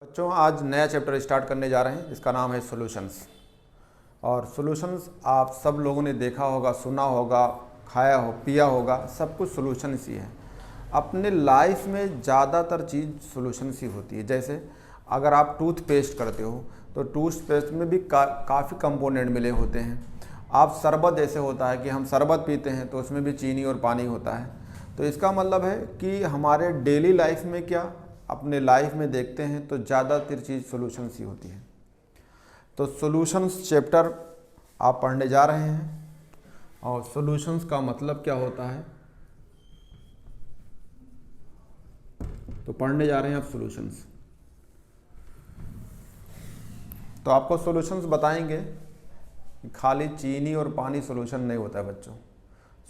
बच्चों आज नया चैप्टर स्टार्ट करने जा रहे हैं जिसका नाम है सॉल्यूशंस। और सॉल्यूशंस आप सब लोगों ने देखा होगा, सुना होगा, खाया हो, पिया होगा, सब कुछ सॉल्यूशंस ही है। अपने लाइफ में ज़्यादातर चीज़ सॉल्यूशंस ही होती है। जैसे अगर आप टूथपेस्ट करते हो तो टूथपेस्ट में भी काफ़ी कंपोनेंट मिले होते हैं। आप शरबत जैसे होता है कि हम शरबत पीते हैं तो उसमें भी चीनी और पानी होता है। तो इसका मतलब है कि हमारे डेली लाइफ में क्या अपने लाइफ में देखते हैं तो ज़्यादातर चीज़ सॉल्यूशंस ही होती है। तो सॉल्यूशंस चैप्टर आप पढ़ने जा रहे हैं और सॉल्यूशंस का मतलब क्या होता है तो पढ़ने जा रहे हैं आप सॉल्यूशंस। तो आपको सॉल्यूशंस बताएंगे कि खाली चीनी और पानी सॉल्यूशन नहीं होता है बच्चों।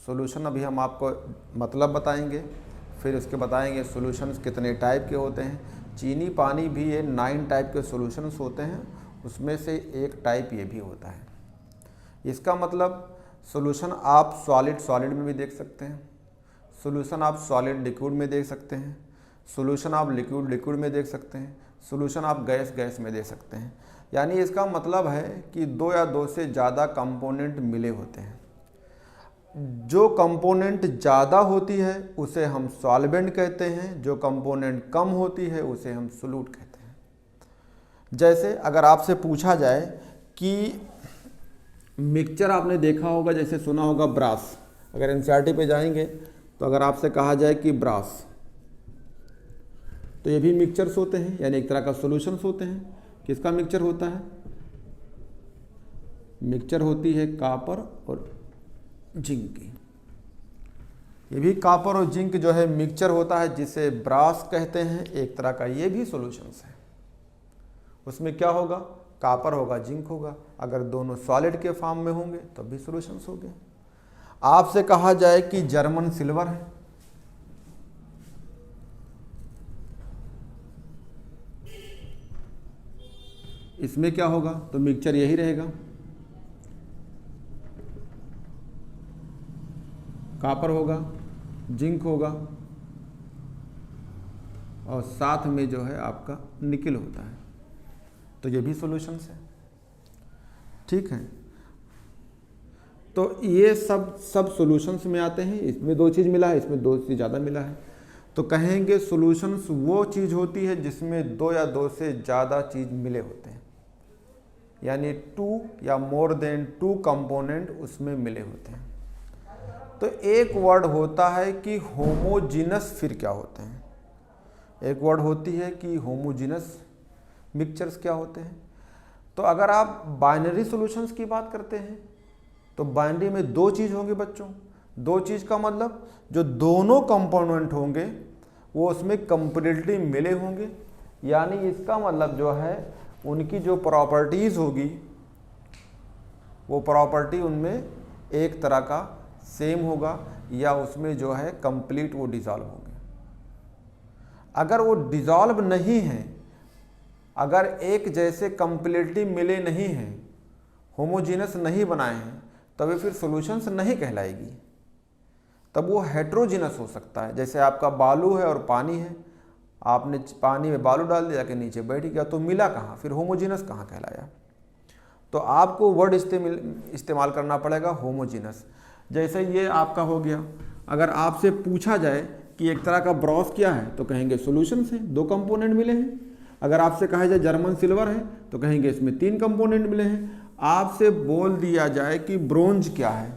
सॉल्यूशन अभी हम आपको मतलब बताएंगे, फिर उसके बताएंगे सॉल्यूशंस कितने टाइप के होते हैं। चीनी पानी भी ये 9 टाइप के सॉल्यूशंस होते हैं, उसमें से एक टाइप ये भी होता है। इसका मतलब सॉल्यूशन आप सॉलिड में भी देख सकते हैं, सॉल्यूशन आप सॉलिड लिक्विड में देख सकते हैं, सॉल्यूशन आप लिक्विड में देख सकते हैं, सॉल्यूशन आप गैस में देख सकते हैं। यानी इसका मतलब है कि 2 या 2 से ज़्यादा कंपोनेंट मिले होते हैं। जो कंपोनेंट ज़्यादा होती है उसे हम सॉल्वेंट कहते हैं, जो कंपोनेंट कम होती है उसे हम सोल्यूट कहते हैं। जैसे अगर आपसे पूछा जाए कि मिक्सचर आपने देखा होगा, जैसे सुना होगा ब्रास, अगर एनसीईआरटी पे जाएंगे तो अगर आपसे कहा जाए कि ब्रास, तो ये भी मिक्सचर्स होते हैं, यानी एक तरह का सॉल्यूशंस होते हैं। किसका मिक्सचर होता है? मिक्सचर होती है कापर और जिंक की। ये भी कापर और जिंक जो है मिक्सचर होता है जिसे ब्रास कहते हैं, एक तरह का ये भी सॉल्यूशंस है। उसमें क्या होगा? कापर होगा, जिंक होगा। अगर दोनों सॉलिड के फॉर्म में होंगे तब भी सॉल्यूशंस हो गए। आपसे कहा जाए कि जर्मन सिल्वर है, इसमें क्या होगा? तो मिक्सचर यही रहेगा, कापर होगा, जिंक होगा और साथ में जो है आपका निकल होता है। तो ये भी सॉल्यूशंस है, ठीक है। तो ये सब सॉल्यूशंस में आते हैं। इसमें 2 चीज़ मिला है, इसमें 2 से ज़्यादा मिला है। तो कहेंगे सॉल्यूशंस वो चीज़ होती है जिसमें 2 या 2 से ज़्यादा चीज़ मिले होते हैं, यानी 2 या मोर देन 2 कंपोनेंट उसमें मिले होते हैं। तो एक वर्ड होता है कि होमोजीनस, फिर क्या होते हैं? एक वर्ड होती है कि होमोजीनस मिक्सचर्स क्या होते हैं। तो अगर आप बाइनरी सॉल्यूशंस की बात करते हैं तो बाइनरी में 2 चीज़ होंगे बच्चों। 2 चीज़ का मतलब जो दोनों कंपोनेंट होंगे वो उसमें कंप्लीटली मिले होंगे, यानी इसका मतलब जो है उनकी जो प्रॉपर्टीज़ होगी वो प्रॉपर्टी उनमें एक तरह का सेम होगा, या उसमें जो है कंप्लीट वो डिज़ोल्व होंगे। अगर वो डिज़ोल्व नहीं है, अगर एक जैसे कंप्लीटली मिले नहीं हैं, होमोजीनस नहीं बनाए हैं, तब फिर सॉल्यूशंस नहीं कहलाएगी, तब वो हेट्रोजीनस हो सकता है। जैसे आपका बालू है और पानी है, आपने पानी में बालू डाल दिया कि नीचे बैठ गया, तो मिला कहाँ? फिर होमोजीनस कहाँ कहलाया? तो आपको वर्ड इस्तेमाल करना पड़ेगा होमोजीनस। जैसे ये आपका हो गया। अगर आपसे पूछा जाए कि एक तरह का ब्रॉस क्या है तो कहेंगे सॉल्यूशंस है, 2 कंपोनेंट मिले हैं। अगर आपसे कहा जाए जर्मन सिल्वर है तो कहेंगे इसमें 3 कंपोनेंट मिले हैं। आपसे बोल दिया जाए कि ब्रोंज क्या है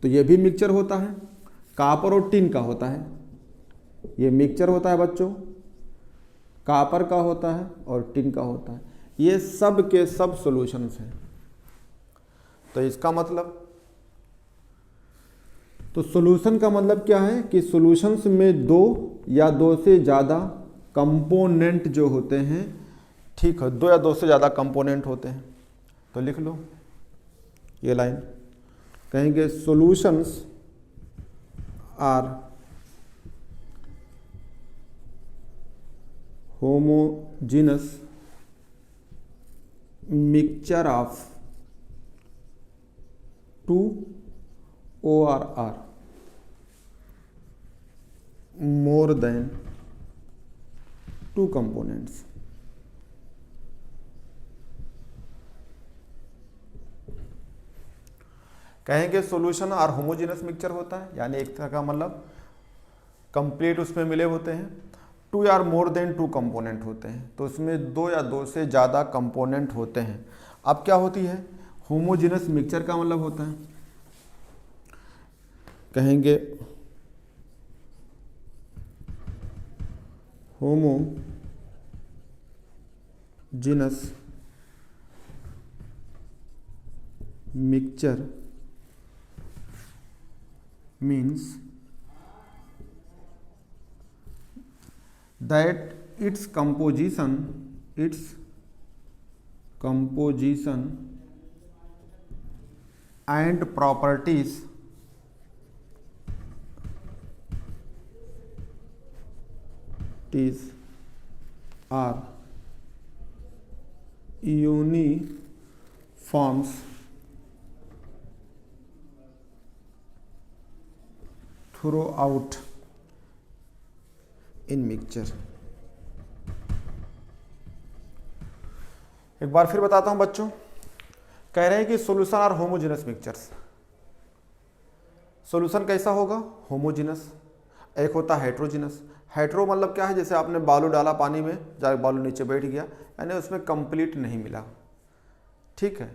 तो ये भी मिक्सचर होता है, कापर और टिन का होता है। ये मिक्सचर होता है बच्चों, कापर का होता है और टिन का होता है। ये सब के सब सॉल्यूशंस हैं। तो इसका मतलब, तो सॉल्यूशन का मतलब क्या है कि सॉल्यूशंस में 2 या 2 से ज़्यादा कंपोनेंट जो होते हैं, ठीक है, 2 या 2 से ज़्यादा कंपोनेंट होते हैं। तो लिख लो ये लाइन, कहेंगे solutions are homogeneous mixture of 2 OR more than 2 components. कहेंगे सॉल्यूशन और होमोजेनस मिक्सचर होता है, यानी एक तरह का मतलब कंप्लीट उसमें मिले होते हैं। 2 या मोर देन 2 कंपोनेंट होते हैं, तो उसमें 2 या 2 से ज़्यादा कंपोनेंट होते हैं। अब क्या होती है होमोजेनस मिक्सचर का मतलब होता है, कहेंगे homogeneous mixture means that its composition and properties are uniforms throughout in mixture। एक बार फिर बताता हूं बच्चों, कह रहे हैं कि सॉल्यूशन और होमोजेनस मिक्सचर्स। सॉल्यूशन कैसा होगा होमोजेनस, एक होता है हेट्रोजेनस। हेट्रो मतलब क्या है, जैसे आपने बालू डाला पानी में, जाके बालू नीचे बैठ गया, यानी उसमें कंप्लीट नहीं मिला, ठीक है।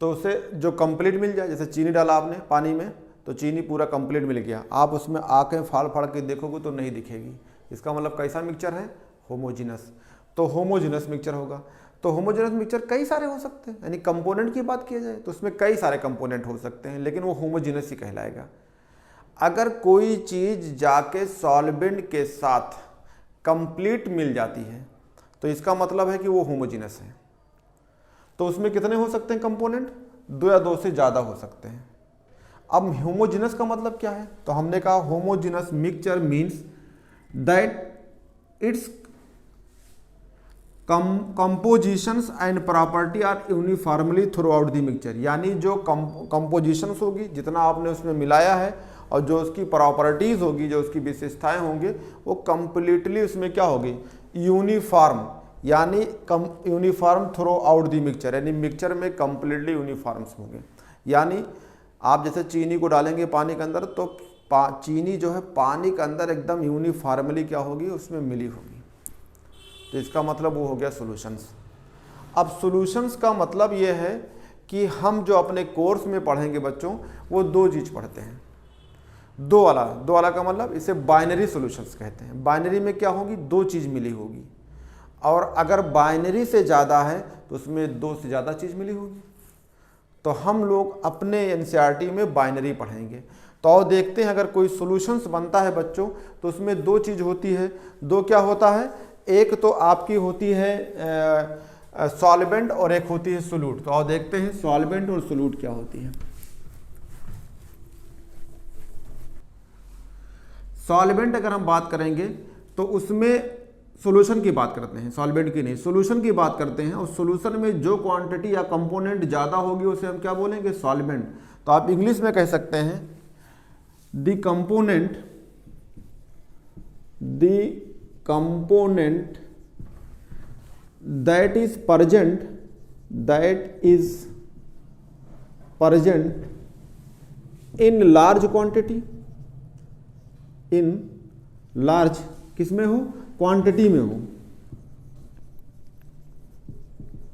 तो उसे जो कंप्लीट मिल जाए, जैसे चीनी डाला आपने पानी में तो चीनी पूरा कंप्लीट मिल गया, आप उसमें आके फाड़ फाड़ के देखोगे तो नहीं दिखेगी, इसका मतलब कैसा मिक्सचर है होमोजेनस। तो होमोजेनस मिक्सचर होगा। तो होमोजेनस मिक्सचर कई सारे हो सकते हैं, यानी कंपोनेंट की बात किया जाए तो उसमें कई सारे कंपोनेंट हो सकते हैं, लेकिन वो होमोजेनस ही कहलाएगा। अगर कोई चीज़ जाके सॉल्वेंट के साथ कंप्लीट मिल जाती है तो इसका मतलब है कि वो होमोजेनस है। तो उसमें कितने हो सकते हैं कंपोनेंट, 2 या 2 से ज़्यादा हो सकते हैं। अब होमोजेनस का मतलब क्या है, तो हमने कहा homogeneous mixture means that its compositions and property are uniformly throughout the mixture, यानी जो कंपोजिशंस होगी, जितना आपने उसमें मिलाया है, और जो उसकी प्रॉपर्टीज होगी, जो उसकी विशेषताएं होंगी, वो कंप्लीटली उसमें क्या होगी यूनिफॉर्म, यानी uniform through out the mixture, यानी मिक्सचर में कंप्लीटली यूनिफॉर्म्स होंगे। यानी आप जैसे चीनी को डालेंगे पानी के अंदर तो चीनी जो है पानी के अंदर एकदम यूनिफॉर्मली क्या होगी उसमें मिली होगी, तो इसका मतलब वो हो गया सॉल्यूशंस। अब सॉल्यूशंस का मतलब ये है कि हम जो अपने कोर्स में पढ़ेंगे बच्चों, वो 2 चीज़ पढ़ते हैं। दो वाला का मतलब इसे बाइनरी सॉल्यूशंस कहते हैं। बाइनरी में क्या होगी, 2 चीज़ मिली होगी, और अगर बाइनरी से ज़्यादा है तो उसमें 2 से ज़्यादा चीज़ मिली होगी। तो हम लोग अपने एनसीईआरटी में बाइनरी पढ़ेंगे। तो और देखते हैं अगर कोई सॉल्यूशंस बनता है बच्चों तो उसमें 2 चीज़ होती है। 2 क्या होता है, एक तो आपकी होती है सॉल्वेंट और एक होती है सोल्यूट। तो और देखते हैं सॉल्वेंट और सोल्यूट क्या होती है। सॉल्वेंट अगर हम बात करेंगे तो उसमें सॉल्यूशन की बात करते हैं, सॉल्वेंट की नहीं, सॉल्यूशन की बात करते हैं। और सॉल्यूशन में जो क्वांटिटी या कंपोनेंट ज़्यादा होगी उसे हम क्या बोलेंगे सॉल्वेंट। तो आप इंग्लिश में कह सकते हैं the component that is present in large quantity, in large किसमें हो, क्वांटिटी में हो,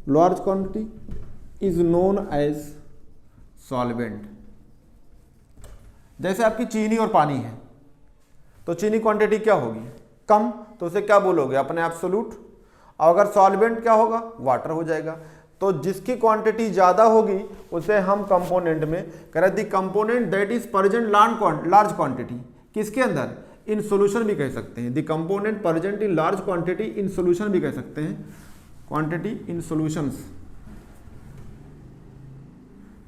large quantity is known as solvent. जैसे आपकी चीनी और पानी है तो चीनी क्वांटिटी क्या होगी कम, तो उसे क्या बोलोगे अपने आप सोल्यूट, और अगर सॉल्वेंट क्या होगा वाटर हो जाएगा। तो जिसकी क्वांटिटी ज़्यादा होगी उसे हम कंपोनेंट में कह रहे the component that is present large quantity, किसके अंदर, इन सोल्यूशन भी कह सकते हैं। The component present in large quantity in solution भी कह सकते हैं, quantity in solutions,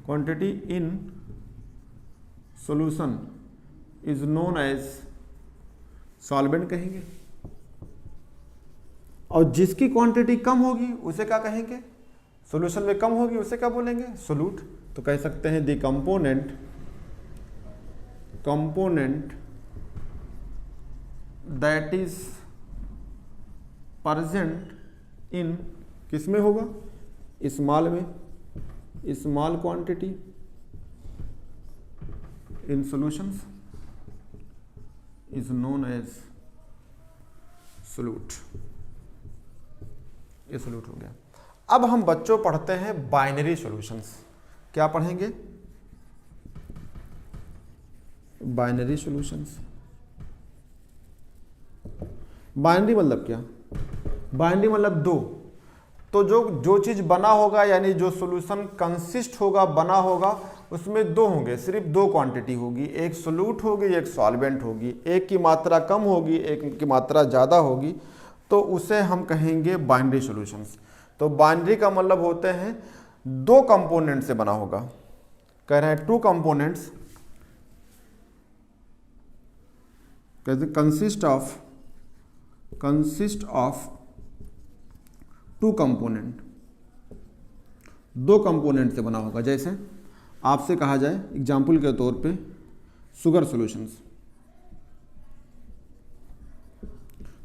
quantity in solution is known as solvent कहेंगे। और जिसकी क्वांटिटी कम होगी उसे क्या कहेंगे, सॉल्यूशन में कम होगी उसे क्या बोलेंगे सोल्यूट। तो कह सकते हैं the component that is present in, किस में होगा, स्मॉल में, small quantity in solutions is known as solute. ये सोल्यूट हो गया। अब हम बच्चों पढ़ते हैं बाइनरी सॉल्यूशंस। क्या पढ़ेंगे, बाइनरी सॉल्यूशंस। बाइनरी मतलब क्या, बाइनरी मतलब दो। तो जो चीज बना होगा यानी जो सॉल्यूशन कंसिस्ट होगा, बना होगा, उसमें दो होंगे, सिर्फ दो क्वांटिटी होगी, एक सोल्यूट होगी, एक सॉल्वेंट होगी। एक की मात्रा कम होगी, एक की मात्रा ज़्यादा होगी, तो उसे हम कहेंगे बाइनरी सॉल्यूशंस। तो बाइनरी का मतलब होते हैं दो कंपोनेंट से बना होगा। कह रहे हैं two components consist of two component, दो कंपोनेंट से बना होगा। जैसे आपसे कहा जाए एग्जाम्पल के तौर पे शुगर सॉल्यूशंस,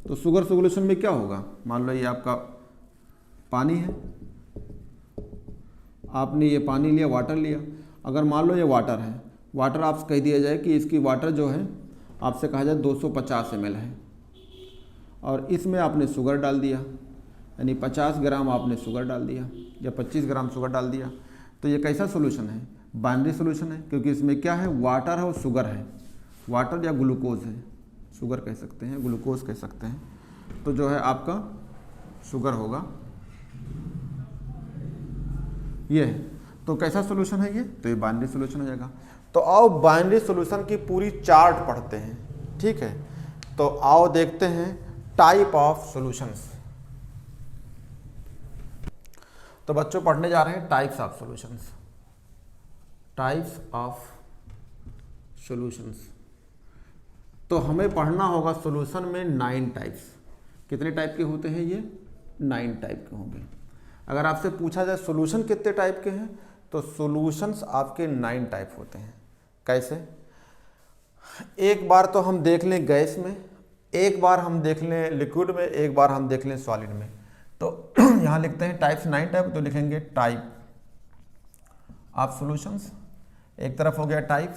तो शुगर सॉल्यूशन में क्या होगा, मान लो ये आपका पानी है, आपने ये पानी लिया, वाटर लिया। अगर मान लो ये वाटर है, वाटर आपसे कह दिया जाए कि इसकी वाटर जो है आपसे कहा जाए 250 ml है, और इसमें आपने शुगर डाल दिया, यानी 50 ग्राम आपने शुगर डाल दिया या 25 ग्राम शुगर डाल दिया। तो ये कैसा सॉल्यूशन है, बाइनरी सॉल्यूशन है, क्योंकि इसमें क्या है, वाटर है और शुगर है। वाटर या ग्लूकोज है, शुगर कह सकते हैं, ग्लूकोज कह सकते हैं। तो जो है आपका शुगर होगा ये है। तो कैसा सॉल्यूशन है ये, तो ये बाइनरी सॉल्यूशन हो जाएगा। तो आओ बाइनरी सॉल्यूशन की पूरी चार्ट पढ़ते हैं, ठीक है। तो आओ देखते हैं टाइप ऑफ सॉल्यूशंस। तो बच्चों पढ़ने जा रहे हैं types of solutions. Types of solutions, तो हमें पढ़ना होगा सॉल्यूशन में 9 टाइप्स। कितने टाइप के होते हैं ये, 9 टाइप के होंगे। अगर आपसे पूछा जाए सॉल्यूशन कितने टाइप के हैं, तो सॉल्यूशंस आपके 9 टाइप होते हैं। कैसे, एक बार तो हम देख लें गैस में, एक बार हम देख लें लिक्विड में, एक बार हम देख लें सॉलिड में। तो यहाँ लिखते हैं टाइप्स 9 टाइप, तो लिखेंगे टाइप ऑफ सॉल्यूशंस। एक तरफ हो गया टाइप,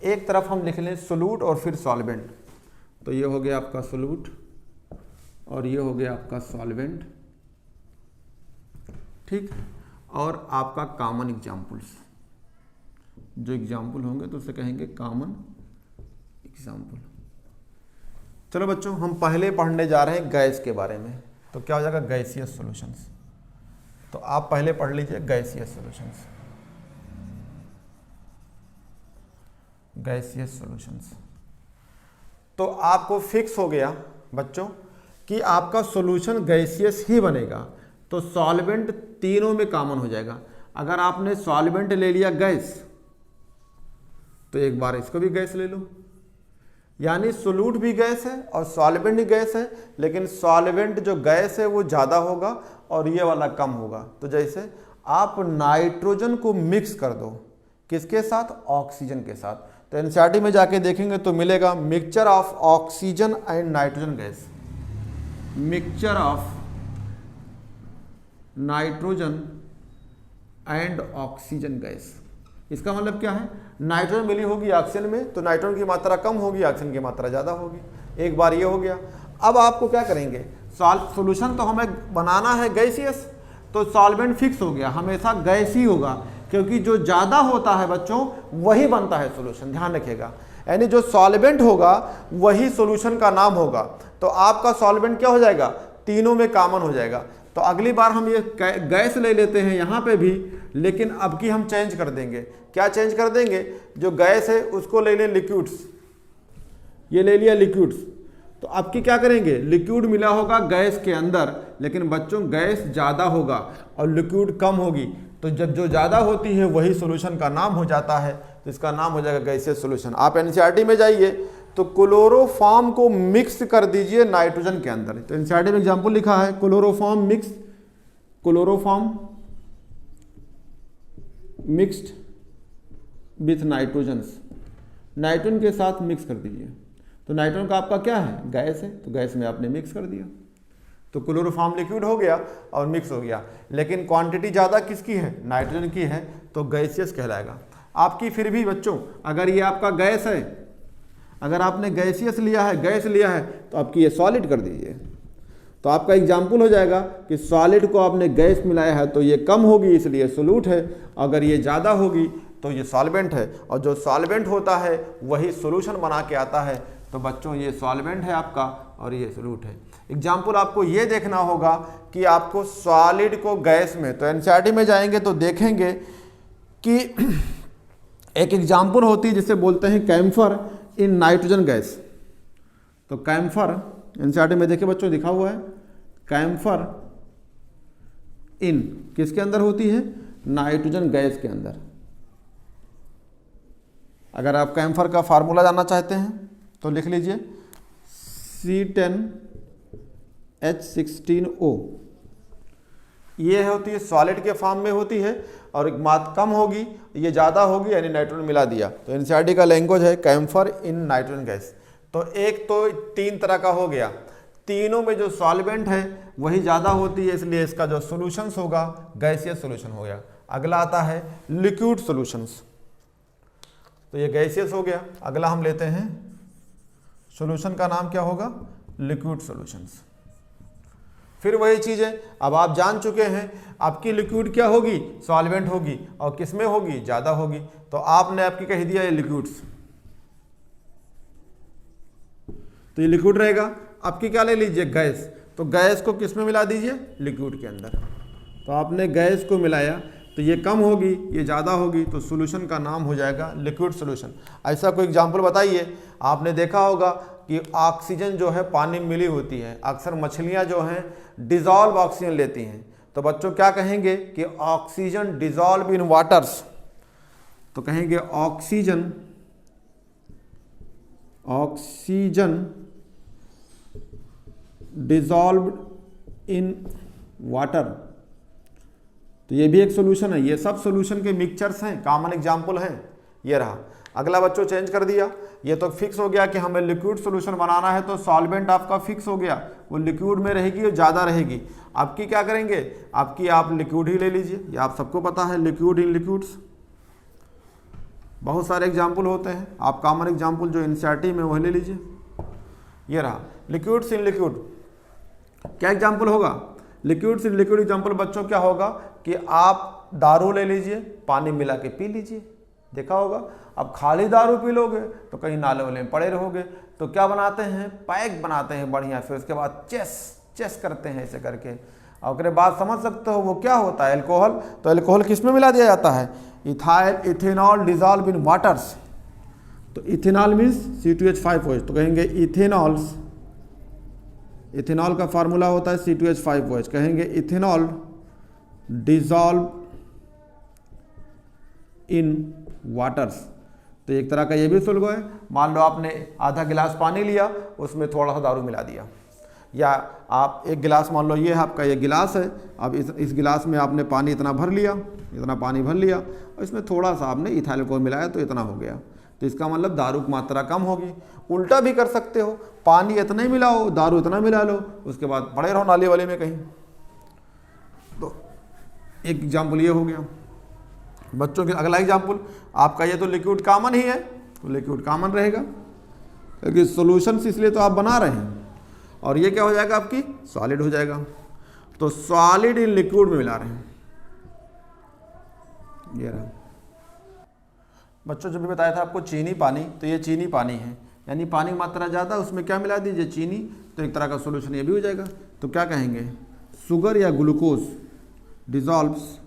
एक तरफ हम लिख लें सोल्यूट और फिर सॉल्वेंट। तो ये हो गया आपका सोल्यूट और ये हो गया आपका सॉल्वेंट, ठीक। और आपका कॉमन एग्जाम्पल्स, जो एग्जाम्पल होंगे तो उसे कहेंगे कॉमन एग्जाम्पल। चलो बच्चों, हम पहले पढ़ने जा रहे हैं गैस के बारे में। तो क्या हो जाएगा, गैसियस सॉल्यूशंस। तो आप पहले पढ़ लीजिए गैसियस सॉल्यूशंस। गैसियस सॉल्यूशंस, तो आपको फिक्स हो गया बच्चों कि आपका सॉल्यूशन गैसियस ही बनेगा। तो सॉल्वेंट तीनों में कॉमन हो जाएगा। अगर आपने सॉल्वेंट ले लिया गैस, तो एक बार इसको भी गैस ले लो, यानी सोल्यूट भी गैस है और सॉल्वेंट भी गैस है, लेकिन सॉल्वेंट जो गैस है वो ज़्यादा होगा और ये वाला कम होगा। तो जैसे आप नाइट्रोजन को मिक्स कर दो, किसके साथ, ऑक्सीजन के साथ। तो एनसीईआरटी में जाके देखेंगे तो मिलेगा mixture of oxygen and nitrogen gas, mixture of nitrogen and oxygen gas. इसका मतलब क्या है, नाइट्रोजन मिली होगी ऑक्सीजन में, तो नाइट्रोजन की मात्रा कम होगी, ऑक्सीजन की मात्रा ज़्यादा होगी। एक बार ये हो गया। अब आपको क्या करेंगे, सॉल्यूशन तो हमें बनाना है गैसियस, तो सॉल्वेंट फिक्स हो गया, हमेशा गैस ही होगा, क्योंकि जो ज़्यादा होता है बच्चों वही बनता है सॉल्यूशन, ध्यान रखिएगा। यानी जो सॉल्वेंट होगा वही सॉल्यूशन का नाम होगा। तो आपका सॉल्वेंट क्या हो जाएगा, तीनों में कॉमन हो जाएगा। तो अगली बार हम ये गैस ले लेते हैं यहाँ पे भी, लेकिन अब की हम चेंज कर देंगे। क्या चेंज कर देंगे, जो गैस है उसको ले लें लिक्विड्स, ये ले लिया लिक्विड्स। तो अब की क्या करेंगे, लिक्विड मिला होगा गैस के अंदर, लेकिन बच्चों गैस ज़्यादा होगा और लिक्विड कम होगी। तो जब जो ज़्यादा होती है वही सॉल्यूशन का नाम हो जाता है, तो इसका नाम हो जाएगा गैसियस सॉल्यूशन। आप एनसीईआरटी में जाइए तो क्लोरोफॉर्म को मिक्स कर दीजिए नाइट्रोजन के अंदर। तो एनसीईआरटी में एग्जांपल लिखा है chloroform mix, chloroform mixed with nitrogen, nitrogen के साथ मिक्स कर दीजिए। तो नाइट्रोजन का आपका क्या है, गैस है, तो गैस में आपने मिक्स कर दिया, तो क्लोरोफॉर्म लिक्विड हो गया और मिक्स हो गया। लेकिन क्वांटिटी ज़्यादा किसकी है, नाइट्रोजन की है, तो गैसियस कहलाएगा। आपकी फिर भी बच्चों अगर ये आपका गैस है, अगर आपने गैसियस लिया है, गैस लिया है, तो आपकी ये सॉलिड कर दीजिए, तो आपका एग्जाम्पल हो जाएगा कि सॉलिड को आपने गैस मिलाया है तो ये कम होगी इसलिए सोल्यूट है, अगर ये ज़्यादा होगी तो ये सॉल्वेंट है, और जो सॉल्वेंट होता है वही सॉल्यूशन बना के आता है। तो बच्चों ये सॉल्वेंट है आपका और ये सोल्यूट है। एग्जाम्पल आपको ये देखना होगा कि आपको सॉलिड को गैस में, तो एनसीईआरटी में जाएंगे तो देखेंगे कि एक एग्जाम्पल होती है जिसे बोलते हैं कैम्फर इन नाइट्रोजन गैस। तो कैम्फर एनसीईआरटी में देखिए बच्चों लिखा हुआ है, कैम्फर इन किसके अंदर होती है, नाइट्रोजन गैस के अंदर। अगर आप कैम्फर का फार्मूला जानना चाहते हैं तो लिख लीजिए C10H16O। ये होती है सॉलिड के फॉर्म में होती है, और एक मात्रा कम होगी, ये ज़्यादा होगी, यानी नाइट्रोजन मिला दिया। तो एनसीईआरटी का लैंग्वेज है कैम्फर इन नाइट्रोजन गैस। तो एक तो 3 तरह का हो गया, तीनों में जो सॉल्वेंट है वही ज़्यादा होती है, इसलिए इसका जो सॉल्यूशंस होगा गैसियस सॉल्यूशन हो गया। अगला आता है लिक्विड सॉल्यूशंस, तो ये गैसियस हो गया। अगला हम लेते हैं सॉल्यूशन का नाम क्या होगा, लिक्विड सॉल्यूशंस। फिर वही चीज़ें अब आप जान चुके हैं, आपकी लिक्विड क्या होगी, सॉल्वेंट होगी, और किस में होगी, ज़्यादा होगी। तो आपने आपकी कह दिया ये लिक्विड्स, तो ये लिक्विड रहेगा। आपकी क्या ले लीजिए, गैस, तो गैस को किस में मिला दीजिए, लिक्विड के अंदर। तो आपने गैस को मिलाया तो ये कम होगी, ये ज़्यादा होगी, तो सॉल्यूशन का नाम हो जाएगा लिक्विड सॉल्यूशन। ऐसा कोई एग्जांपल बताइए। आपने देखा होगा कि ऑक्सीजन जो है पानी में मिली होती है, अक्सर मछलियाँ जो हैं डिजॉल्व ऑक्सीजन लेती हैं, तो बच्चों क्या कहेंगे कि ऑक्सीजन डिजॉल्व इन वाटर्स, तो कहेंगे ऑक्सीजन डिजॉल्व्ड इन वाटर। तो ये भी एक सोल्यूशन है। ये सब सोल्यूशन के मिक्सचर्स हैं, कॉमन एग्जाम्पल हैं। ये रहा। अगला बच्चों चेंज कर दिया, ये तो फिक्स हो गया कि हमें लिक्विड सोल्यूशन बनाना है, तो सॉल्वेंट आपका फिक्स हो गया, वो लिक्विड में रहेगी और ज़्यादा रहेगी। आपकी क्या करेंगे, आपकी आप लिक्विड ही ले लीजिए, ये आप सबको पता है, लिक्विड इन लिक्विड्स। बहुत सारे एग्जाम्पल होते हैं, आप कॉमन एग्जाम्पल जो एनसीईआरटी में वह ले लीजिए। ये रहा लिक्विड्स इन लिक्विड। क्या एग्जाम्पल होगा, लिक्विड्स इन लिक्विड एग्जाम्पल बच्चों क्या होगा कि आप दारू ले लीजिए, पानी मिला के पी लीजिए। देखा होगा, अब खाली दारू पी लोगे तो कहीं नाले वाले में पड़े रहोगे। तो क्या बनाते हैं, पैक बनाते हैं बढ़िया, फिर उसके बाद चेस करते हैं ऐसे करके, और उसके बाद समझ सकते हो वो क्या होता है, एल्कोहल। तो एल्कोहल किस में मिला दिया जाता है, ethyl ethanol dissolve in waters. तो इथेनॉल मीन्स C2H5OH, तो कहेंगे इथेनॉल्स, इथेनॉल का फार्मूला होता है C2H5OH, कहेंगे इथेनॉल डिजॉल्व इन वाटर्स। तो एक तरह का ये भी सुलग है। मान लो आपने आधा गिलास पानी लिया, उसमें थोड़ा सा दारू मिला दिया, या आप एक गिलास, मान लो ये है आपका ये गिलास है, अब इस गिलास में आपने पानी इतना भर लिया, इतना पानी भर लिया, और इसमें थोड़ा सा आपने इथाइल को मिलाया तो इतना हो गया। तो इसका मतलब दारू की मात्रा कम होगी। उल्टा भी कर सकते हो, पानी इतना ही मिलाओ, दारू इतना मिला लो, उसके बाद पड़े रहो नाली वाले में कहीं। तो एक एग्जाम्पल ये हो गया बच्चों के। अगला एग्जाम्पल आपका, ये तो लिक्विड कॉमन ही है, तो लिक्विड कॉमन रहेगा क्योंकि सॉल्यूशंस इसलिए तो आप बना रहे हैं, और ये क्या हो जाएगा आपकी, सॉलिड हो जाएगा। तो सॉलिड इन लिक्विड में मिला रहे हैं। ये रहा बच्चों, जो भी बताया था आपको चीनी पानी, तो ये चीनी पानी है, यानी पानी की मात्रा ज़्यादा, उसमें क्या मिला दीजिए, चीनी। तो एक तरह का सॉल्यूशन ये भी हो जाएगा। तो क्या कहेंगे, शुगर या glucose dissolves,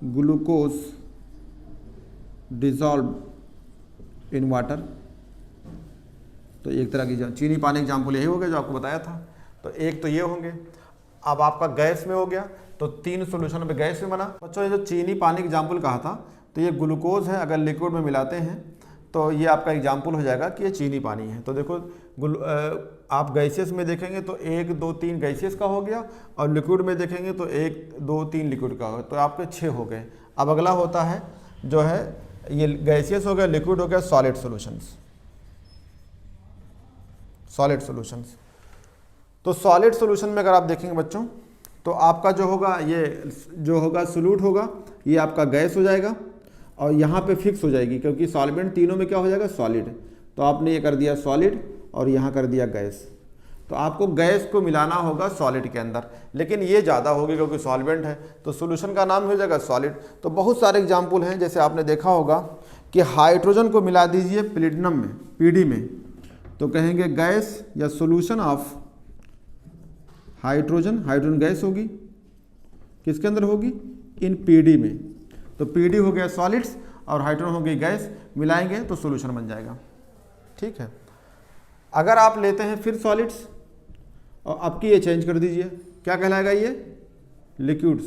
glucose dissolve in water. तो एक तरह की चीनी पानी एग्जाम्पल यही हो गया जो आपको बताया था। तो एक तो ये होंगे। अब आपका गैस में हो गया, तो 3 सॉल्यूशन में गैस में बना। बच्चों ये जो चीनी पानी एग्जाम्पल कहा था, तो ये ग्लूकोज है, अगर लिक्विड में मिलाते हैं तो ये आपका एग्जाम्पल हो जाएगा कि ये चीनी पानी है। तो देखो आप गैसेस में देखेंगे तो 1 2 3 गैसेस का हो गया, और लिक्विड में देखेंगे तो 1 2 3 लिक्विड का होगा, तो आपके 6 हो गए। अब अगला होता है जो है, ये गैसेस हो गया, लिक्विड हो गया, सॉलिड सॉल्यूशंस। Solid solutions. तो सॉलिड सॉल्यूशन में अगर आप देखेंगे बच्चों, तो आपका जो होगा, ये जो होगा सोल्यूट होगा, ये आपका गैस हो जाएगा और यहाँ पे फिक्स हो जाएगी, क्योंकि सॉल्वेंट तीनों में क्या हो जाएगा, सॉलिड। तो आपने ये कर दिया सॉलिड और यहाँ कर दिया गैस। तो आपको गैस को मिलाना होगा सॉलिड के अंदर, लेकिन ये ज़्यादा होगी क्योंकि सॉल्वेंट है, तो सॉल्यूशन का नाम हो जाएगा सॉलिड। तो बहुत सारे एग्जाम्पल हैं, जैसे आपने देखा होगा कि हाइड्रोजन को मिला दीजिए प्लेटिनम में, पीडी में, तो कहेंगे गैस या solution of hydrogen. Hydrogen gas होगी, किसके अंदर होगी, इन पीडी में। तो पीडी हो गया सॉलिड्स और हाइड्रोजन हो गई गैस, मिलाएंगे तो सॉल्यूशन बन जाएगा। ठीक है। अगर आप लेते हैं फिर सॉलिड्स और आपकी ये चेंज कर दीजिए, क्या कहलाएगा ये, लिक्विड्स।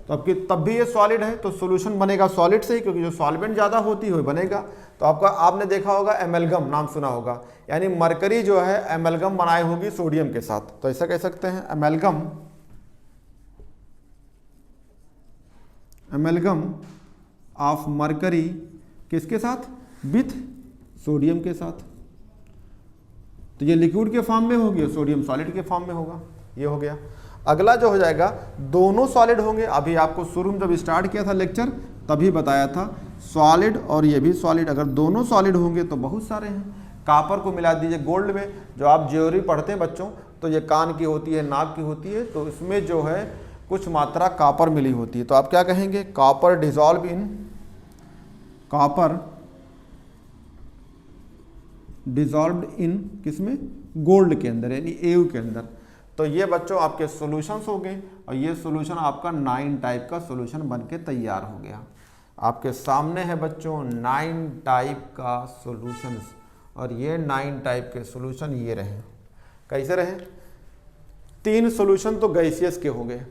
तो आपकी तब भी ये सॉलिड है, तो सॉल्यूशन बनेगा सॉलिड से ही, क्योंकि जो सॉल्वेंट ज़्यादा होती है बनेगा। तो आपका, आपने देखा होगा एमेल्गम, नाम सुना होगा, यानी मरकरी जो है एमेल्गम बनाई होगी सोडियम के साथ, तो ऐसा कह सकते हैं एमेल्गम, एमेल्गम ऑफ मरकरी किसके साथ, विथ सोडियम के साथ। तो ये लिक्विड के फॉर्म में होगी और सोडियम सॉलिड के फॉर्म में होगा, ये हो गया। अगला जो हो जाएगा, दोनों सॉलिड होंगे। अभी आपको शुरू में जब स्टार्ट किया था लेक्चर तभी बताया था, सॉलिड और ये भी सॉलिड, अगर दोनों सॉलिड होंगे तो बहुत सारे हैं। कापर को मिला दीजिए गोल्ड में, जो आप ज्योरी पढ़ते हैं बच्चों, तो ये कान की होती है, नाक की होती है, तो इसमें जो है कुछ मात्रा कापर मिली होती है। तो आप क्या कहेंगे, copper dissolve in, copper dissolved in किसमें, गोल्ड के अंदर, यानी एयू के अंदर। तो ये बच्चों आपके सॉल्यूशंस हो गए, और ये सॉल्यूशन आपका 9 टाइप का सॉल्यूशन बन के तैयार हो गया। आपके सामने है बच्चों 9 टाइप का सॉल्यूशंस, और ये 9 टाइप के सॉल्यूशन ये रहे। कैसे रहे, 3 सॉल्यूशन तो गैसियस के हो गए,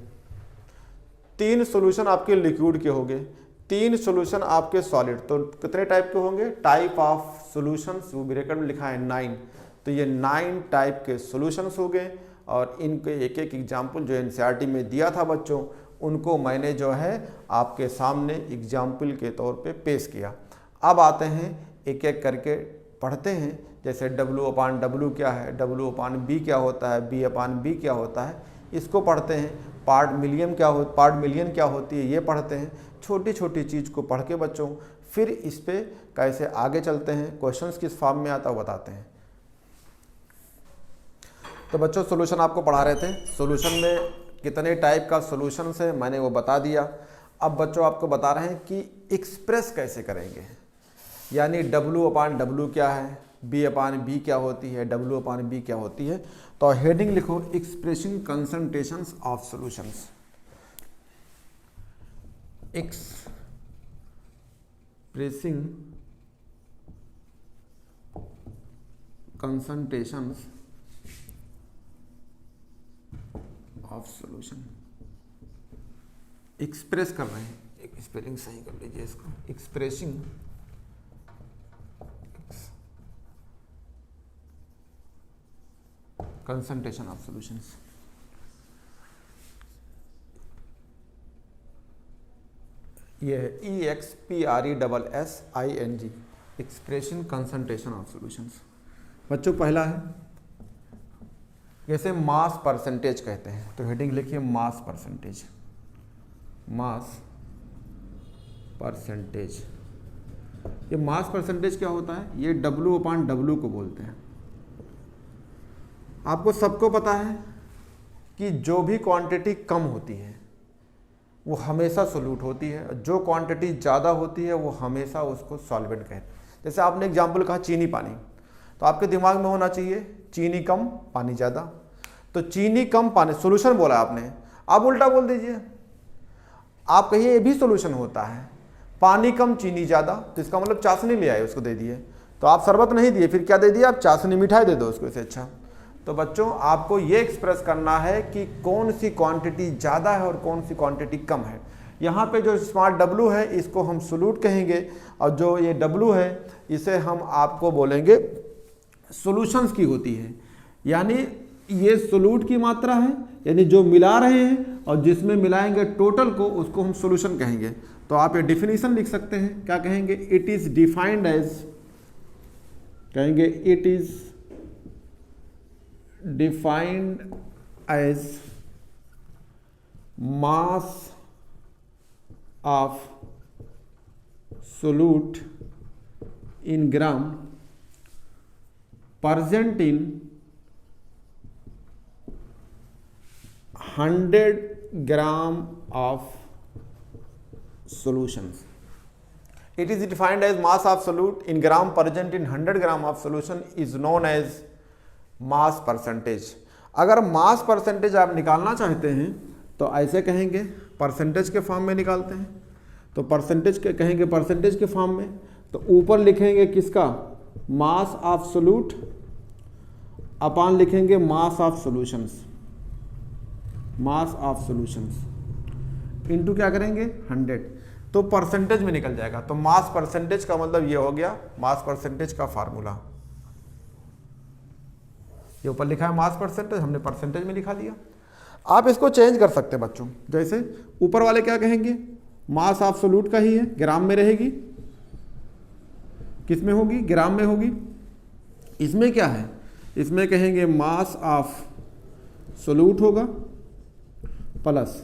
3 सॉल्यूशन आपके लिक्विड के हो गए, 3 सॉल्यूशन आपके सॉलिड। तो कितने टाइप के होंगे, टाइप ऑफ सॉल्यूशंस, वो ब्रैकेट में लिखा है 9। तो ये 9 टाइप के सॉल्यूशंस हो गए, और इनके एक एक एग्जाम्पल जो एनसीईआरटी में दिया था बच्चों, उनको मैंने जो है आपके सामने एग्जाम्पल के तौर पे पेश किया। अब आते हैं एक एक करके पढ़ते हैं, जैसे W/W क्या है, W/B क्या होता है, B/B क्या होता है, इसको पढ़ते हैं। पार्ट मिलियन क्या होती है, ये पढ़ते हैं। छोटी छोटी चीज़ को पढ़ के बच्चों फिर इस पे कैसे आगे चलते हैं, क्वेश्चंस किस फॉर्म में आता है बताते हैं। तो बच्चों सॉल्यूशन आपको पढ़ा रहे थे, सॉल्यूशन में कितने टाइप का सॉल्यूशन है मैंने वो बता दिया। अब बच्चों आपको बता रहे हैं कि एक्सप्रेस कैसे करेंगे, यानी W/W क्या है, B/B क्या होती है, W/B क्या होती है। तो हेडिंग लिखो, expressing concentrations of solutions, expressing concentrations of solution. Express कर रहे हैं, एक स्पेलिंग सही कर लीजिए इसको, एक्सप्रेसिंग कंसंट्रेशन ऑफ सॉल्यूशंस। ये है EXPRESSING, expression concentration of solutions. बच्चों पहला है, जैसे मास परसेंटेज कहते हैं, तो हेडिंग लिखिए मास परसेंटेज, मास परसेंटेज। ये मास परसेंटेज क्या होता है, ये W/W को बोलते हैं। आपको सबको पता है कि जो भी क्वांटिटी कम होती है वो हमेशा सोल्यूट होती है, जो क्वांटिटी ज़्यादा होती है वो हमेशा उसको सॉल्वेंट कहते हैं। जैसे आपने एग्जाम्पल कहा चीनी पानी, तो आपके दिमाग में होना चाहिए चीनी कम पानी ज़्यादा। तो चीनी कम पानी सॉल्यूशन बोला आपने, आप उल्टा बोल दीजिए, आप कहिए ये भी सॉल्यूशन होता है, पानी कम चीनी ज़्यादा, तो इसका मतलब चाशनी ले आए उसको दे दिए। तो आप शरबत नहीं दिए, फिर क्या दे दिया आप, चाशनी मिठाई दे दो उसको, इससे अच्छा। तो बच्चों आपको ये एक्सप्रेस करना है कि कौन सी क्वांटिटी ज़्यादा है और कौन सी क्वांटिटी कम है। यहाँ पे जो स्मॉल W है इसको हम सोल्यूट कहेंगे, और जो ये W है इसे हम आपको बोलेंगे सॉल्यूशंस की होती है, यानी ये सोल्यूट की मात्रा है, यानी जो मिला रहे हैं और जिसमें मिलाएंगे टोटल को, उसको हम सॉल्यूशन कहेंगे। तो आप ये डिफिनीशन लिख सकते हैं, क्या कहेंगे, इट इज़ डिफाइंड एज, कहेंगे it is defined as mass of solute in gram present in 100 gram of solutions. It is defined as mass of solute in gram present in 100 gram of solution is known as mass percentage. अगर mass percentage आप निकालना चाहते हैं तो ऐसे कहेंगे, percentage के form में निकालते हैं तो परसेंटेज के कहेंगे परसेंटेज के फॉर्म में, तो ऊपर लिखेंगे किसका, मास ऑफ सोल्यूट अपान लिखेंगे mass of solutions, mass of solutions into क्या करेंगे 100, तो परसेंटेज में निकल जाएगा। तो मास परसेंटेज का मतलब ये हो गया मास परसेंटेज का फार्मूला। ये ऊपर लिखा है मास परसेंटेज, हमने परसेंटेज में लिखा दिया। आप इसको चेंज कर सकते हैं बच्चों, जैसे ऊपर वाले क्या कहेंगे, मास ऑफ सोल्यूट का ही है, ग्राम में रहेगी, किस में होगी, ग्राम में होगी। इसमें क्या है, इसमें कहेंगे मास ऑफ सोल्यूट होगा प्लस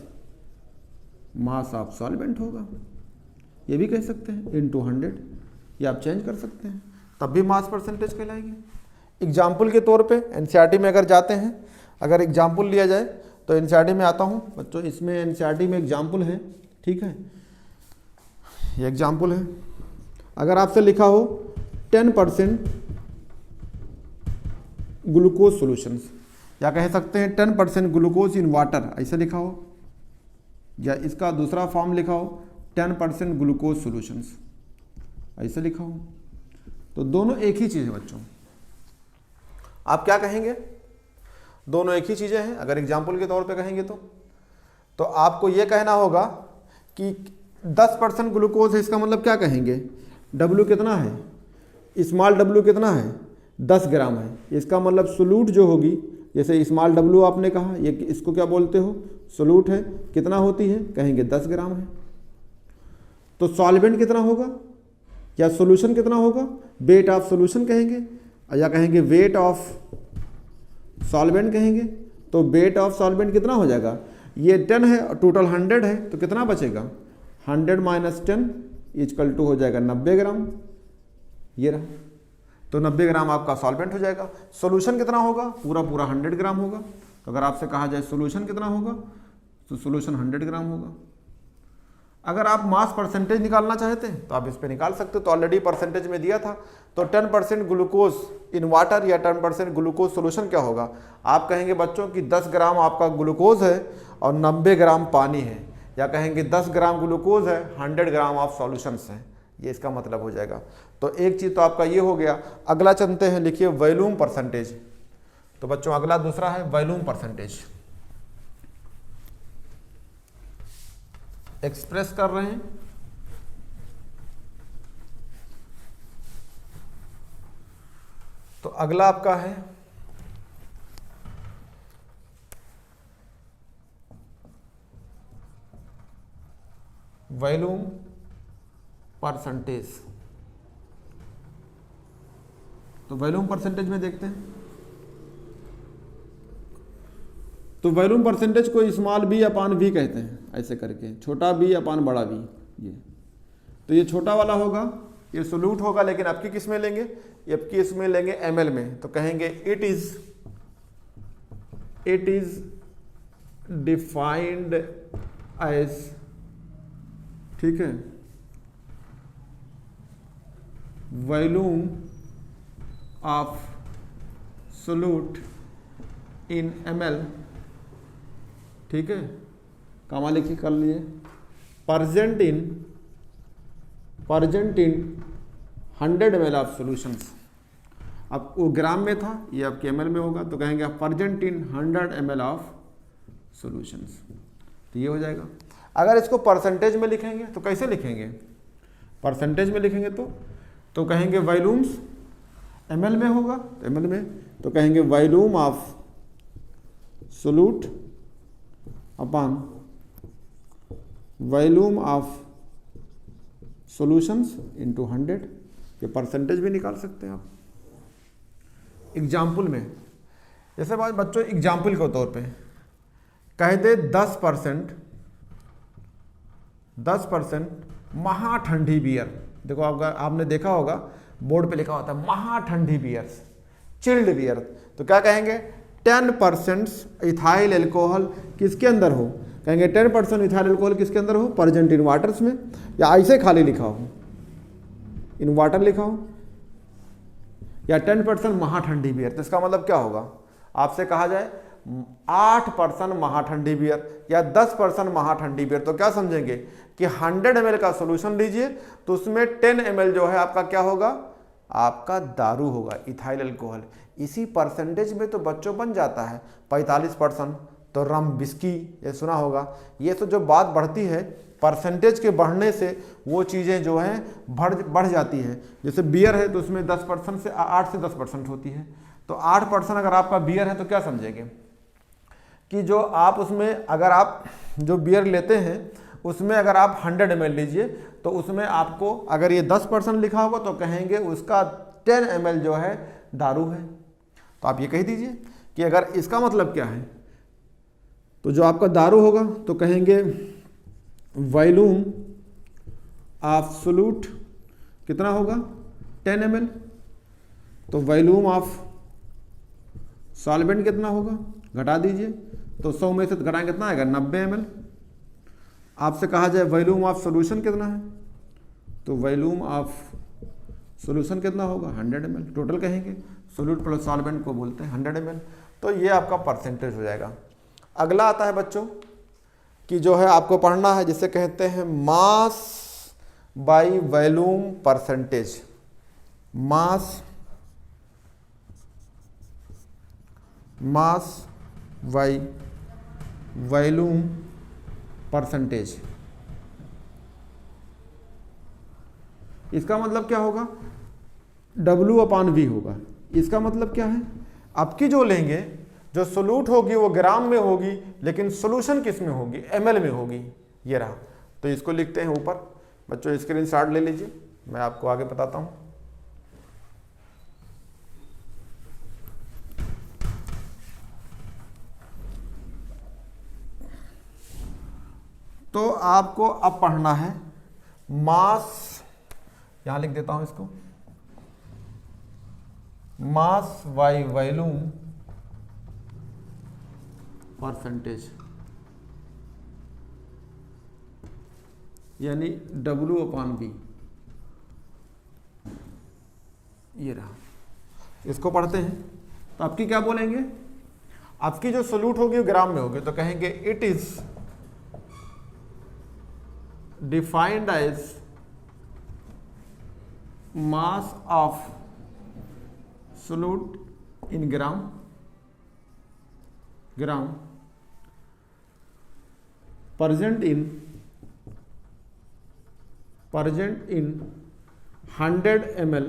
मास ऑफ सॉल्वेंट होगा, ये भी कह सकते हैं, इनटू 100, ये आप चेंज कर सकते हैं, तब भी मास परसेंटेज कहलाएगी। एग्जाम्पल के तौर पे एनसीईआरटी में अगर जाते हैं, अगर एग्जाम्पल लिया जाए तो एनसीईआरटी में आता हूँ बच्चों, इसमें एनसीईआरटी में एग्जाम्पल है, ठीक है, ये एग्जाम्पल है। अगर आपसे लिखा हो 10% ग्लूकोज सॉल्यूशंस, या कह सकते हैं 10% ग्लूकोज इन वाटर, ऐसा लिखा हो, या इसका दूसरा फॉर्म लिखा हो 10% ग्लूकोज सॉल्यूशंस, ऐसा लिखा हो, तो दोनों एक ही चीज़ है बच्चों। आप क्या कहेंगे, दोनों एक ही चीज़ें हैं। अगर एग्जाम्पल के तौर पे कहेंगे तो आपको ये कहना होगा कि 10% ग्लूकोज है, इसका मतलब क्या कहेंगे, W कितना है, स्मॉल w कितना है, 10 ग्राम है, इसका मतलब सोल्यूट जो होगी, जैसे स्मॉल w आपने कहा, ये इसको क्या बोलते हो, सोल्यूट है, कितना होती है, कहेंगे 10 ग्राम है। तो सॉल्वेंट कितना होगा या सोल्यूशन कितना होगा, वेट ऑफ सोल्यूशन कहेंगे, या कहेंगे वेट ऑफ सॉल्वेंट कहेंगे। तो वेट ऑफ सॉल्वेंट कितना हो जाएगा, ये 10 है और टोटल 100 है, तो कितना बचेगा, 100 माइनस 10 इक्वल टू हो जाएगा 90 ग्राम, ये रहा। तो 90 ग्राम आपका सॉल्वेंट हो जाएगा। सॉल्यूशन कितना होगा, पूरा पूरा 100 ग्राम होगा। तो अगर आपसे कहा जाए सॉल्यूशन कितना होगा, तो सॉल्यूशन 100 ग्राम होगा। अगर आप मास परसेंटेज निकालना चाहते हैं तो आप इस पे निकाल सकते हो, तो ऑलरेडी परसेंटेज में दिया था। तो 10% ग्लूकोज इन वाटर या 10% ग्लूकोज सोल्यूशन क्या होगा, आप कहेंगे बच्चों कि 10 ग्राम आपका ग्लूकोज है और 90 ग्राम पानी है, या कहेंगे 10 ग्राम ग्लूकोज है, 100 ग्राम ऑफ सॉल्यूशंस है, ये इसका मतलब हो जाएगा। तो एक चीज़ तो आपका ये हो गया। अगला चलते हैं, लिखिए वॉल्यूम परसेंटेज। तो बच्चों अगला दूसरा है वॉल्यूम परसेंटेज, एक्सप्रेस कर रहे हैं। तो अगला आपका है वॉल्यूम परसेंटेज। तो वॉल्यूम परसेंटेज में देखते हैं, तो वॉल्यूम परसेंटेज को स्मॉल बी अपान वी कहते हैं, ऐसे करके, छोटा बी अपान बड़ा वी। ये तो ये छोटा वाला होगा, ये सोल्यूट होगा, लेकिन आपकी किस में लेंगे, आपकी इसमें लेंगे ml में। तो कहेंगे इट इज डिफाइंड एज, ठीक है, volume of solute in ml, ठीक है, कामा लिखी कर लिए, present in 100 ml of solutions. अब वो ग्राम में था, ये आपके ml में होगा, तो कहेंगे present in 100 ml of solutions, तो ये हो जाएगा। अगर इसको परसेंटेज में लिखेंगे तो कैसे लिखेंगे, परसेंटेज में लिखेंगे तो कहेंगे वॉल्यूम्स ml में होगा, तो ml में, तो कहेंगे volume of solute upon volume of solutions into 100। ये परसेंटेज भी निकाल सकते हैं आप। एग्जाम्पल में जैसे बच्चों एग्जाम्पल के तौर पे कह दे 10% महाठंडी बियर। देखो आपने देखा होगा बोर्ड पे लिखा होता है महाठंडी बियर, चिल्ड बियर। तो क्या कहेंगे 10% इथाइल एल्कोहल किसके अंदर हो, कहेंगे 10% इथाइल एल्कोहल किसके अंदर हो, प्रेजेंट इन वाटर्स में, या ऐसे खाली लिखा हो इन वाटर लिखा हो, या 10% महाठंडी बियर। तो इसका मतलब क्या होगा, आपसे कहा जाए 8% महाठंडी बियर या 10% महाठंडी बियर, तो क्या समझेंगे कि 100 ml का सोल्यूशन लीजिए तो उसमें 10 ml जो है आपका क्या होगा, आपका दारू होगा, इथाइल अल्कोहल। इसी परसेंटेज में तो बच्चों बन जाता है 45%। तो रम विस्की ये सुना होगा। ये तो जो बात बढ़ती है परसेंटेज के बढ़ने से वो चीज़ें जो हैं बढ़ जाती है। जैसे बियर है तो उसमें 10% से 8 से 10% होती है। तो 8% अगर आपका बियर है तो क्या समझेंगे कि जो आप उसमें अगर आप जो बियर लेते हैं उसमें अगर आप 100 ml लीजिए तो उसमें आपको अगर ये 10% लिखा होगा तो कहेंगे उसका 10 ml जो है दारू है। तो आप ये कह दीजिए कि अगर इसका मतलब क्या है, तो जो आपका दारू होगा तो कहेंगे वॉल्यूम ऑफ सोल्यूट कितना होगा 10 ml। तो वॉल्यूम ऑफ सॉल्वेंट कितना होगा, घटा दीजिए, तो 100 में से घटाएं कितना आएगा 90 ml। आपसे कहा जाए वॉल्यूम ऑफ सॉल्यूशन कितना है, तो वॉल्यूम ऑफ सॉल्यूशन कितना होगा 100 ml। टोटल कहेंगे सोल्यूट प्लस सॉल्वेंट को बोलते हैं 100 ml। तो ये आपका परसेंटेज हो जाएगा। अगला आता है बच्चों कि जो है आपको पढ़ना है जिसे कहते हैं mass by volume percentage. Mass by volume percentage. इसका मतलब क्या होगा, W/V होगा। इसका मतलब क्या है, आपकी जो लेंगे जो सोल्यूट होगी वो ग्राम में होगी, लेकिन सोल्यूशन किस में होगी, ml में होगी। ये रहा, तो इसको लिखते हैं ऊपर। बच्चों स्क्रीनशॉट ले लीजिए, मैं आपको आगे बताता हूं। तो आपको अब पढ़ना है मास, यहां लिख देता हूं इसको, मास बाय वॉल्यूम परसेंटेज, यानी W/V। ये रहा, इसको पढ़ते हैं। तो आपकी क्या बोलेंगे, आपकी जो सोल्यूट होगी वो ग्राम में होगी, तो कहेंगे it is defined as mass of solute in gram present in 100 ml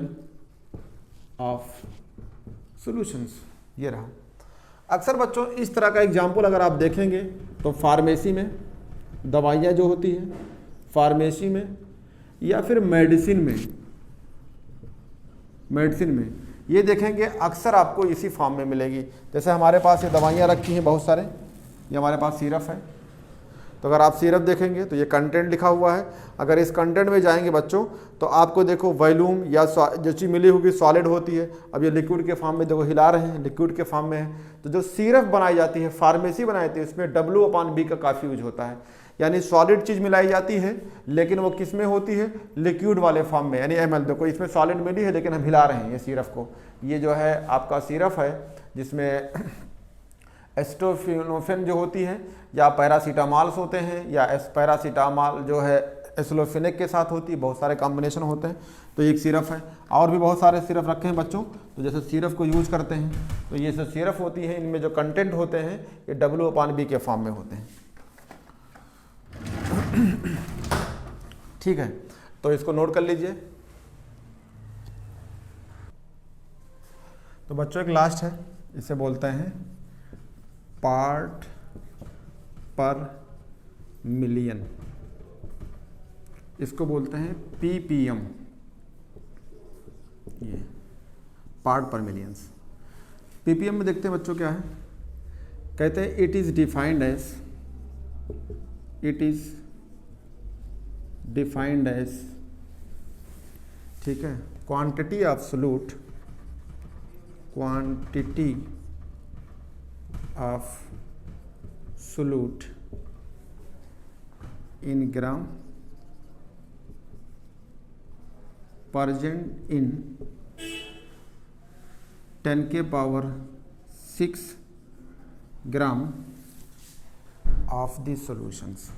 of solutions. ये रहा। अक्सर बच्चों इस तरह का एग्जाम्पल अगर आप देखेंगे तो फार्मेसी में दवाइयाँ जो होती हैं, फार्मेसी में या फिर मेडिसिन में ये देखेंगे अक्सर आपको इसी फॉर्म में मिलेगी। जैसे हमारे पास ये दवाइयाँ रखी हैं बहुत सारे, ये हमारे पास सिरप है। तो अगर आप सिरप देखेंगे तो ये कंटेंट लिखा हुआ है। अगर इस कंटेंट में जाएंगे बच्चों तो आपको देखो वॉल्यूम या जो चीज़ मिली होगी सॉलिड होती है। अब ये लिक्विड के फॉर्म में देखो हिला रहे हैं, लिक्विड के फॉर्म में है। तो जो सिरप बनाई जाती है, फार्मेसी बनाई जाती है, उसमें W/V का काफ़ी यूज होता है। यानी सॉलिड चीज़ मिलाई जाती है लेकिन वो किस में होती है, लिक्विड वाले फॉर्म में, यानी ml। देखो इसमें सॉलिड मिली है लेकिन हम हिला रहे हैं ये सिरप को। ये जो है आपका सिरप है जिसमें एस्टोफिनोफेन जो होती है, या पैरासीटामॉल्स होते हैं, या पैरासीटामॉल जो है एस्लोफेनिक के साथ होती है, बहुत सारे कॉम्बिनेशन होते हैं। तो एक सिरप है, और भी बहुत सारे सिरप रखे हैं बच्चों। तो जैसे सिरप को यूज करते हैं तो ये जो सिरप होती है इनमें जो कंटेंट होते हैं ये W/V के फॉर्म में होते हैं। ठीक है, तो इसको नोट कर लीजिए। तो बच्चों एक लास्ट है, इसे बोलते हैं पार्ट पर मिलियन। इसको बोलते हैं ppm, ये पार्ट पर मिलियंस। पीपीएम में देखते हैं बच्चों क्या है, कहते हैं इट इज़ डिफाइंड एज, ठीक है, quantity of solute in gram present in 10⁻⁶ gram of the solutions.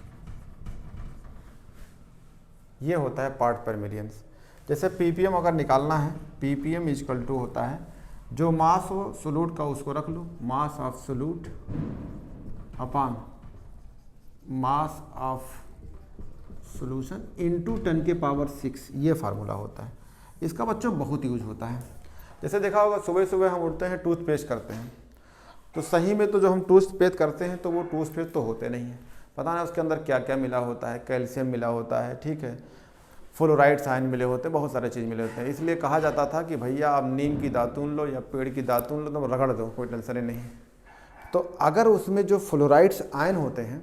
ये होता है पार्ट पर मिलियंस। जैसे पीपीएम अगर निकालना है, पीपीएम इक्वल टू होता है जो मास हो सोल्यूट का उसको रख लो, mass of solute upon mass of solution into 10⁻⁶, ये फार्मूला होता है। इसका बच्चों बहुत यूज होता है। जैसे देखा होगा सुबह सुबह हम उठते हैं टूथपेस्ट करते हैं, तो सही में तो जो हम टूथपेस्ट करते हैं तो वो टूथपेस्ट तो होते नहीं है, पता नहीं उसके अंदर क्या क्या मिला होता है, कैल्शियम मिला होता है, ठीक है, फ्लोराइड आयन मिले होते हैं, बहुत सारे चीज़ मिले होते हैं। इसलिए कहा जाता था कि भैया आप नीम की दातून लो या पेड़ की दातून लो तो रगड़ दो, कोई टेंशन नहीं। तो अगर उसमें जो फ्लोराइड्स आयन होते हैं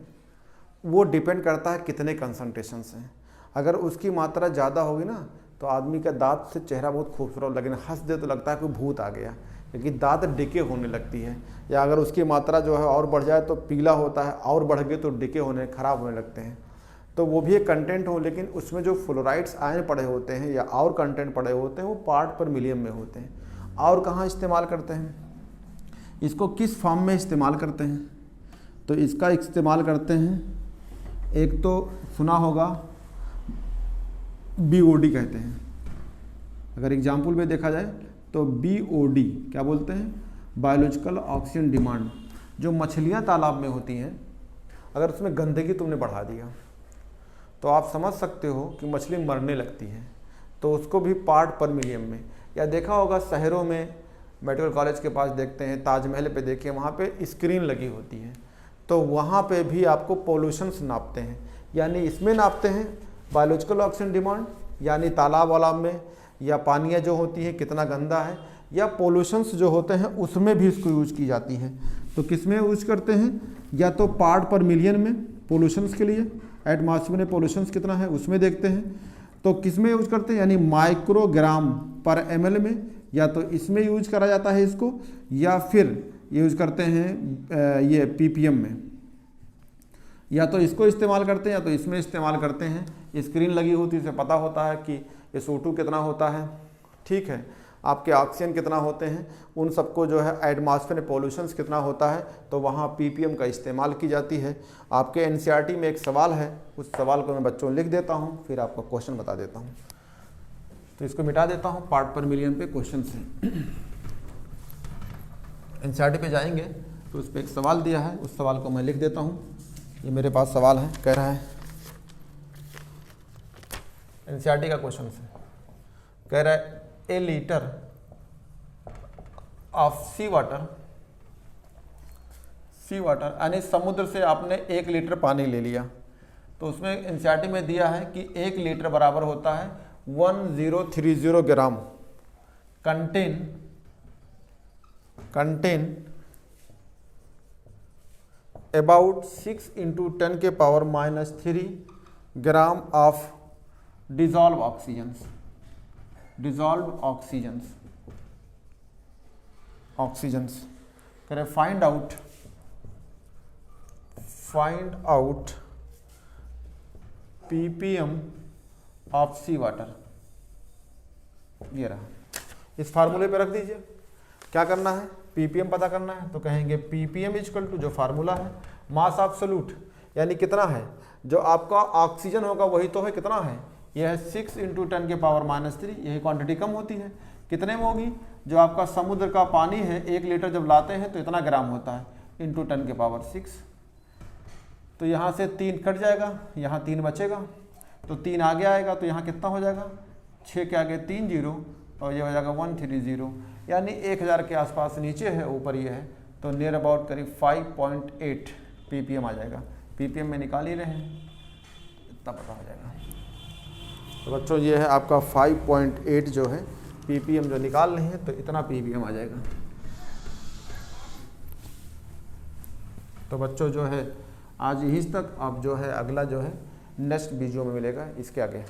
वो डिपेंड करता है कितने कंसंट्रेशन से हैं। अगर उसकी मात्रा ज़्यादा होगी ना तो आदमी का दांत से चेहरा बहुत खूबसूरत, लेकिन हंस दे तो लगता है कोई भूत आ गया, क्योंकि दांत डिके होने लगती है। या अगर उसकी मात्रा जो है और बढ़ जाए तो पीला होता है, और बढ़ गए तो डिके होने, ख़राब होने लगते हैं। तो वो भी एक कंटेंट हो, लेकिन उसमें जो फ्लोराइड्स आयन पड़े होते हैं या और कंटेंट पड़े होते हैं वो पार्ट पर मिलियन में होते हैं। और कहाँ इस्तेमाल करते हैं इसको, किस फॉर्म में इस्तेमाल करते हैं, तो इसका इस्तेमाल करते हैं, एक तो सुना होगा BOD कहते हैं। अगर एग्जाम्पल में देखा जाए तो BOD क्या बोलते हैं, बायोलॉजिकल ऑक्सीजन डिमांड। जो मछलियाँ तालाब में होती हैं, अगर उसमें गंदगी तुमने बढ़ा दिया तो आप समझ सकते हो कि मछली मरने लगती है, तो उसको भी पार्ट पर मिलियन में। या देखा होगा शहरों में मेडिकल कॉलेज के पास देखते हैं, ताजमहल पे देखिए, वहाँ पे स्क्रीन लगी होती है, तो वहाँ पे भी आपको पोल्यूशंस नापते हैं। यानी इसमें नापते हैं बायोलॉजिकल ऑक्सीजन डिमांड, यानी तालाब वालाब में या पानियाँ जो होती हैं कितना गंदा है, या पोल्यूशंस जो होते हैं उसमें भी इसको यूज की जाती है। तो किस में यूज करते हैं, या तो पार्ट पर मिलियन में पोल्यूशंस के लिए, एटमॉस्फेयर में पोल्यूशंस कितना है उसमें देखते हैं, तो किस में यूज करते हैं, यानी माइक्रोग्राम पर ml में, या तो इसमें यूज करा जाता है इसको, या फिर यूज करते हैं ये पीपीएम में, या तो इसको इस्तेमाल करते हैं या तो इसमें इस्तेमाल करते हैं। स्क्रीन लगी होती है, इससे पता होता है कि SO2 कितना होता है, ठीक है, आपके ऑक्सीजन कितना होते हैं, उन सबको जो है एटमॉस्फेयर में पोल्यूशंस कितना होता है, तो वहाँ पीपीएम का इस्तेमाल की जाती है। आपके एनसीईआरटी में एक सवाल है, उस सवाल को मैं बच्चों लिख देता हूँ, फिर आपको क्वेश्चन बता देता हूँ। तो इसको मिटा देता हूँ, पार्ट पर मिलियन पे क्वेश्चन से। एनसीईआरटी पे जाएंगे तो उस पर एक सवाल दिया है, उस सवाल को मैं लिख देता हूँ। ये मेरे पास सवाल है, कह रहा है एनसीईआरटी का क्वेश्चन से, कह रहा है ए लीटर ऑफ सी वाटर यानी समुद्र से आपने 1 लीटर पानी ले लिया, तो उसमें एनसीईआरटी में दिया है कि 1 लीटर बराबर होता है 1030 ग्राम, कंटेन about 6 into 10 के power -3 gram of dissolve oxygens करें। Find out PPM of sea water. ये रहा, इस फार्मूले पे रख दीजिए। क्या करना है, पीपीएम पता करना है, तो कहेंगे पीपीएम इक्वल टू जो फार्मूला है मास ऑफ सोल्यूट, यानी कितना है जो आपका ऑक्सीजन होगा वही तो है, कितना है, यह है 6 into 10 के पावर -3। यही क्वांटिटी कम होती है, कितने में होगी, जो आपका समुद्र का पानी है 1 लीटर जब लाते हैं तो इतना ग्राम होता है, इंटू 10 के पावर 6। तो यहाँ से 3 कट जाएगा, यहाँ 3 बचेगा, तो 3 आगे आएगा, तो यहाँ कितना हो जाएगा, 6 के आगे 3 0 और ये हो जाएगा 130, यानी 1000 के आसपास नीचे है, ऊपर ये है, तो नियर अबाउट करीब 5.8 पीपीएम आ जाएगा। पीपीएम में निकाल ही रहे हैं, इतना पता हो जाएगा। तो बच्चों ये है आपका 5.8 जो है पीपीएम जो निकाल रहे हैं, तो इतना पीपीएम आ जाएगा। तो बच्चों जो है आज यहीं तक, अब जो है अगला जो है नेक्स्ट वीडियो में मिलेगा इसके आगे।